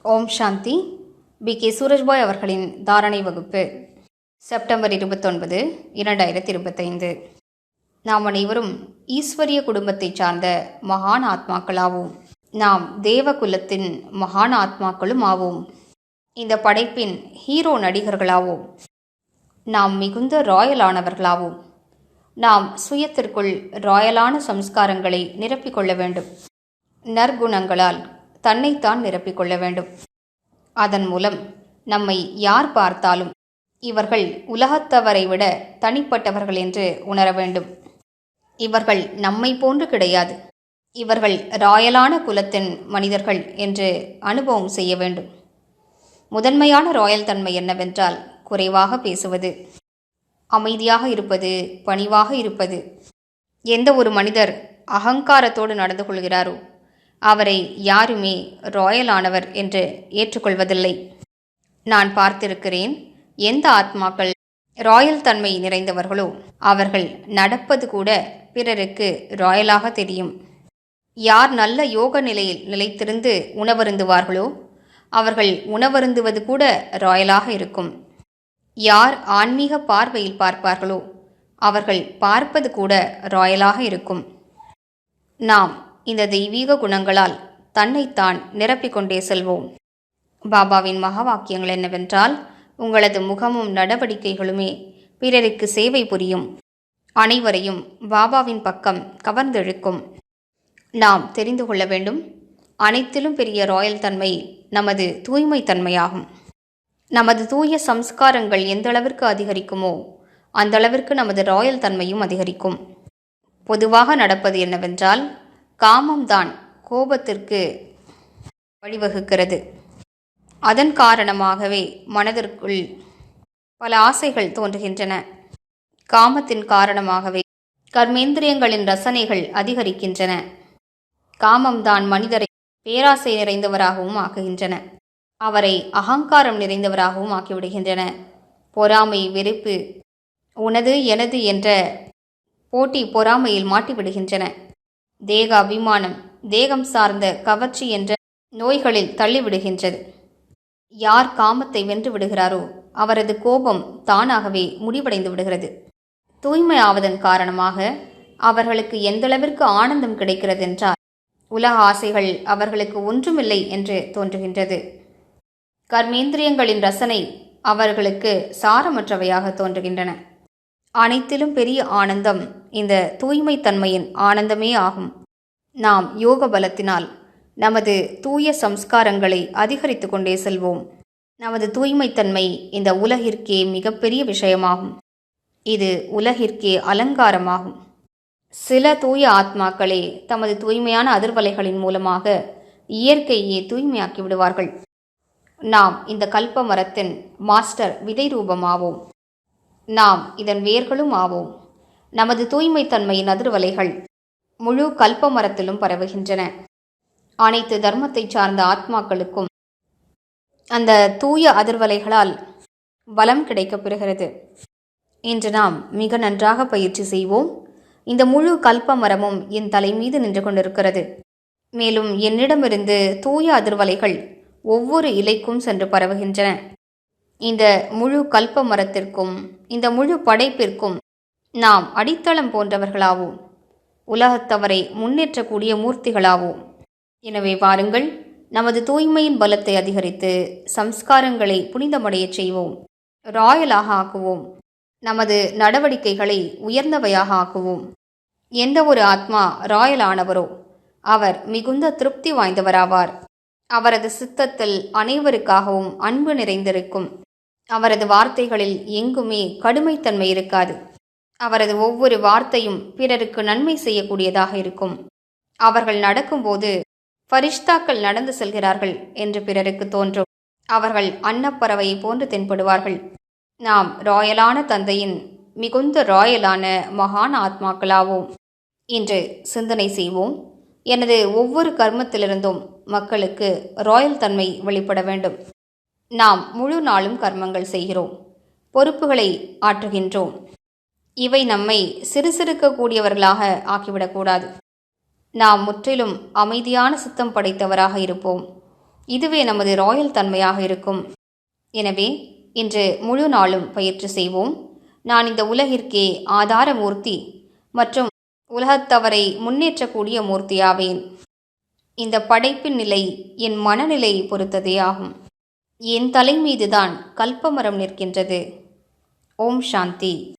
ஓம் சாந்தி. K Surajbhai அவர்களின் தாரணை வகுப்பு செப்டம்பர் 29, 2025. நாம் அனைவரும் ஈஸ்வரிய குடும்பத்தை சார்ந்த மகான் ஆத்மாக்களாவோம். நாம் தேவ குலத்தின் மகான் ஆத்மாக்களும் ஆவோம். இந்த படைப்பின் ஹீரோ நடிகர்களாவோம். நாம் மிகுந்த ராயலானவர்களாவோம். நாம் சுயத்திற்குள் ராயலான சம்ஸ்காரங்களை நிரப்பிக்கொள்ள வேண்டும். நற்குணங்களால் தன்னைத்தான் நிரப்பிக்கொள்ள வேண்டும். அதன் மூலம் நம்மை யார் பார்த்தாலும் இவர்கள் உலகத்தவரை விட தனிப்பட்டவர்கள் என்று உணர வேண்டும். இவர்கள் நம்மை போன்று கிடையாது, இவர்கள் ராயலான குலத்தின் மனிதர்கள் என்று அனுபவம் செய்ய வேண்டும். முதன்மையான ராயல் தன்மை என்னவென்றால் குறைவாக பேசுவது, அமைதியாக இருப்பது, பணிவாக இருப்பது. எந்த ஒரு மனிதர் அகங்காரத்தோடு நடந்து கொள்கிறாரோ அவரை யாருமே ராயலானவர் என்று ஏற்றுக்கொள்வதில்லை. நான் பார்த்திருக்கிறேன், எந்த ஆத்மாக்கள் ராயல் தன்மை நிறைந்தவர்களோ அவர்கள் நடப்பது கூட பிறருக்கு ராயலாக தெரியும். யார் நல்ல யோக நிலையில் நிலைத்திருந்து உணவருந்துவார்களோ அவர்கள் உணவருந்துவது கூட ராயலாக இருக்கும். யார் ஆன்மீக பார்வையில் பார்ப்பார்களோ அவர்கள் பார்ப்பது கூட ராயலாக இருக்கும். நாம் இந்த தெய்வீக குணங்களால் தன்னைத்தான் நிரப்பிக்கொண்டே செல்வோம். பாபாவின் மகா வாக்கியங்கள் என்னவென்றால், உங்களது முகமும் நடவடிக்கைகளுமே பிறருக்கு சேவை புரியும், அனைவரையும் பாபாவின் பக்கம் கவர்ந்தெழுக்கும். நாம் தெரிந்து கொள்ள வேண்டும், அனைத்திலும் பெரிய ராயல் தன்மை நமது தூய்மை தன்மையாகும். நமது தூய சம்ஸ்காரங்கள் எந்த அளவிற்கு அதிகரிக்குமோ அந்த அளவிற்கு நமது ராயல் தன்மையும் அதிகரிக்கும். பொதுவாக நடப்பது என்னவென்றால், காமம்தான் கோபத்திற்கு வழிவகுக்கிறது. அதன் காரணமாகவே மனதிற்குள் பல ஆசைகள் தோன்றுகின்றன. காமத்தின் காரணமாகவே கர்மேந்திரியங்களின் ரசனைகள் அதிகரிக்கின்றன. காமம்தான் மனிதரை பேராசை நிறைந்தவராகவும் ஆக்குகின்றன, அவரை அகங்காரம் நிறைந்தவராகவும் ஆக்கிவிடுகின்றன. பொறாமை, வெறுப்பு, உனது எனது என்ற போட்டி பொறாமையில் மாட்டிவிடுகின்றன. தேக அபிமானம் தேகம் சார்ந்த கவர்ச்சி என்ற நோய்களில் தள்ளிவிடுகின்றது. யார் காமத்தை வென்று விடுகிறாரோ அவரது கோபம் தானாகவே முடிவடைந்து விடுகிறது. தூய்மை ஆவதன் காரணமாக அவர்களுக்கு எந்தளவிற்கு ஆனந்தம் கிடைக்கிறது என்றால், உலக ஆசைகள் அவர்களுக்கு ஒன்றுமில்லை என்று தோன்றுகின்றது. கர்மேந்திரியங்களின் ரசனை அவர்களுக்கு சாரமற்றவையாக தோன்றுகின்றன. அனைத்திலும் பெரிய ஆனந்தம் இந்த தூய்மை தன்மையின் ஆனந்தமே ஆகும். நாம் யோக பலத்தினால் நமது தூய சம்ஸ்காரங்களை அதிகரித்து கொண்டே செல்வோம். நமது தூய்மைத்தன்மை இந்த உலகிற்கே மிகப்பெரிய விஷயமாகும். இது உலகிற்கே அலங்காரமாகும். சில தூய ஆத்மாக்களே தமது தூய்மையான அதிர்வலைகளின் மூலமாக இயற்கையே தூய்மையாக்கி விடுவார்கள். நாம் இந்த கல்ப மரத்தின் மாஸ்டர் விதை ரூபமாவோம். நாம் இதன் வேர்களும் ஆவோம். நமது தூய்மைத்தன்மையின் அதிர்வலைகள் முழு கல்ப மரத்திலும் பரவுகின்றன. அனைத்து தர்மத்தை சார்ந்த ஆத்மாக்களுக்கும் அந்த தூய அதிர்வலைகளால் பலம் கிடைக்கப் பெறுகிறது. இன்று நாம் மிக நன்றாக பயிற்சி செய்வோம். இந்த முழு கல்ப மரமும் என் தலை மீது நின்று கொண்டிருக்கிறது. மேலும் என்னிடமிருந்து தூய அதிர்வலைகள் ஒவ்வொரு இலைக்கும் சென்று பரவுகின்றன. இந்த முழு கல்ப மரத்திற்கும் இந்த முழு படைப்பிற்கும் நாம் அடித்தளம் போன்றவர்களாவோம். உலகத்தவரை முன்னேற்றக்கூடிய மூர்த்திகளாவோம். எனவே வாருங்கள், நமது தூய்மையின் பலத்தை அதிகரித்து சம்ஸ்காரங்களை புனிதமடையச் செய்வோம். ராயலாக ஆக்குவோம். நமது நடவடிக்கைகளை உயர்ந்தவையாக ஆக்குவோம். எந்த ஒரு ஆத்மா ராயலானவரோ அவர் மிகுந்த திருப்தி வாய்ந்தவராவார். அவரது சித்தத்தில் அனைவருக்காகவும் அன்பு நிறைந்திருக்கும். அவரது வார்த்தைகளில் எங்குமே கடுமைத்தன்மை இருக்காது. அவரது ஒவ்வொரு வார்த்தையும் பிறருக்கு நன்மை செய்யக்கூடியதாக இருக்கும். அவர்கள் நடக்கும்போது ஃபரிஷ்தாக்கள் நடந்து செல்கிறார்கள் என்று பிறருக்கு தோன்றும். அவர்கள் அன்னப்பறவையை போன்று தென்படுவார்கள். நாம் ராயலான தந்தையின் மிகுந்த ராயலான மகான் ஆத்மாக்களாவோம். இன்று சிந்தனை செய்வோம். எனது ஒவ்வொரு கர்மத்திலிருந்தும் மக்களுக்கு ராயல் தன்மை வெளிப்பட வேண்டும். நாம் முழு நாளும் கர்மங்கள் செய்கிறோம், பொறுப்புகளை ஆற்றுகின்றோம். இவை நம்மை சிறுசிறுக்கக்கூடியவர்களாக ஆக்கிவிடக்கூடாது. நாம் முற்றிலும் அமைதியான சித்தம் படைத்தவராக இருப்போம். இதுவே நமது ராயல் தன்மையாக இருக்கும். எனவே இன்று முழு நாளும் பயிற்சி செய்வோம். நான் இந்த உலகிற்கே ஆதார மூர்த்தி மற்றும் உலகத்தவரை முன்னேற்றக்கூடிய மூர்த்தியாவேன். இந்த படைப்பின் நிலை என் மனநிலையை பொறுத்ததே ஆகும். என் தலை மீதுதான் கல்பமரம் நிற்கின்றது. ஓம் சாந்தி.